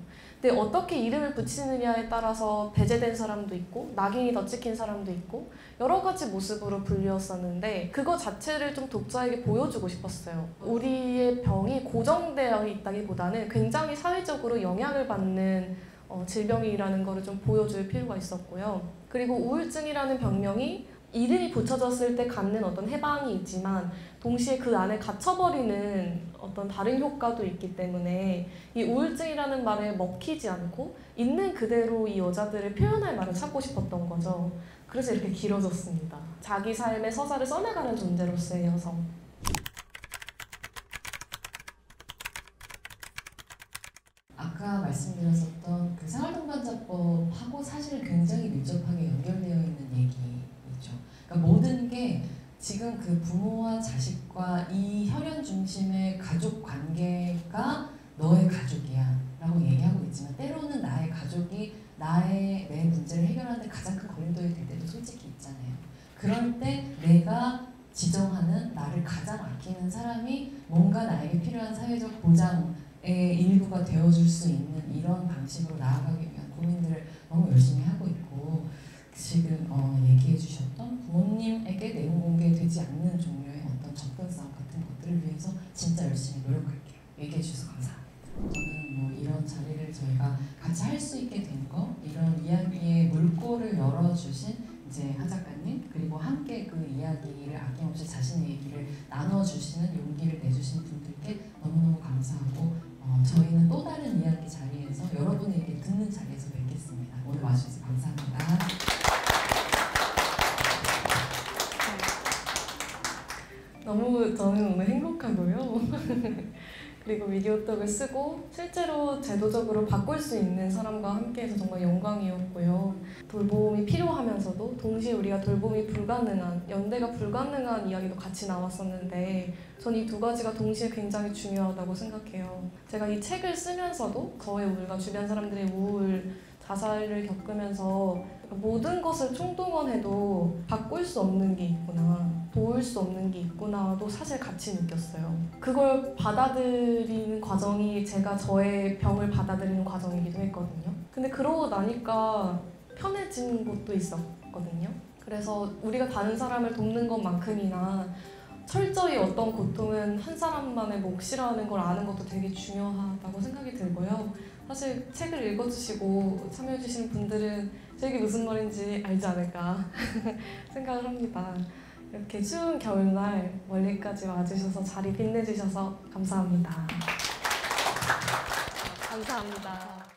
근데 어떻게 이름을 붙이느냐에 따라서 배제된 사람도 있고 낙인이 더 찍힌 사람도 있고 여러 가지 모습으로 불렸었는데 그거 자체를 좀 독자에게 보여주고 싶었어요. 우리의 병이 고정되어 있다기보다는 굉장히 사회적으로 영향을 받는 질병이라는 거를 좀 보여줄 필요가 있었고요. 그리고 우울증이라는 병명이 이름이 붙여졌을 때 갖는 어떤 해방이 있지만 동시에 그 안에 갇혀버리는 어떤 다른 효과도 있기 때문에 이 우울증이라는 말에 먹히지 않고 있는 그대로 이 여자들을 표현할 말을 찾고 싶었던 거죠. 그래서 이렇게 길어졌습니다. 자기 삶의 서사를 써나가는 존재로서의 여성. 아까 말씀드렸었던 그 생활동반자법하고 사실 굉장히 밀접하게 연결되어 있는 얘기죠. 그러니까 모든 게 지금 그 부모와 자식과 이 혈연 중심의 가족 관계가 너의 가족이야 라고 얘기하고 있지만 때로는 나의 가족이 내 문제를 해결하는 데 가장 큰 거리돌이 될 때도 솔직히 있잖아요. 그럴 때 내가 지정하는 나를 가장 아끼는 사람이 뭔가 나에게 필요한 사회적 보장의 일부가 되어줄 수 있는 이런 방식으로 나아가기 위한 고민들을 너무 열심히 하고 있고 지금 얘기해 주셨던 부모님에게 내용 공개되지 않는 종류의 어떤 접근성 같은 것들을 위해서 진짜 열심히 노력할게요. 얘기해 주셔서 감사합니다. 저는 뭐 이런 자리를 저희가 같이 할 수 있게 된 거, 이런 이야기의 물꼬를 열어주신 이제 하 작가님 그리고 함께 그 이야기를 아낌없이 자신의 얘기를 나눠주시는 용기를 내주신 분들께 너무너무 감사하고 저희는 또 다른 이야기 자리에서 여러분의 얘기를 듣는 자리에서 뵙겠습니다. 오늘 와주셔서 감사합니다. 너무 저는 오늘 행복하고요. 그리고 미디어톡을 쓰고 실제로 제도적으로 바꿀 수 있는 사람과 함께해서 정말 영광이었고요. 돌봄이 필요하면서도 동시에 우리가 돌봄이 불가능한, 연대가 불가능한 이야기도 같이 나왔었는데 전 이 두 가지가 동시에 굉장히 중요하다고 생각해요. 제가 이 책을 쓰면서도 저의 우울과 주변 사람들의 우울, 자살을 겪으면서 모든 것을 총동원해도 바꿀 수 없는 게 있구나, 도울 수 없는 게 있구나도 사실 같이 느꼈어요. 그걸 받아들이는 과정이 제가 저의 병을 받아들이는 과정이기도 했거든요. 근데 그러고 나니까 편해진 것도 있었거든요. 그래서 우리가 다른 사람을 돕는 것만큼이나 철저히 어떤 고통은 한 사람만의 몫이라는 걸 아는 것도 되게 중요하다고 생각이 들고요. 사실 책을 읽어주시고 참여해주시는 분들은 저게 무슨 말인지 알지 않을까 생각을 합니다. 이렇게 추운 겨울날 멀리까지 와주셔서 자리 빛내주셔서 감사합니다. 감사합니다.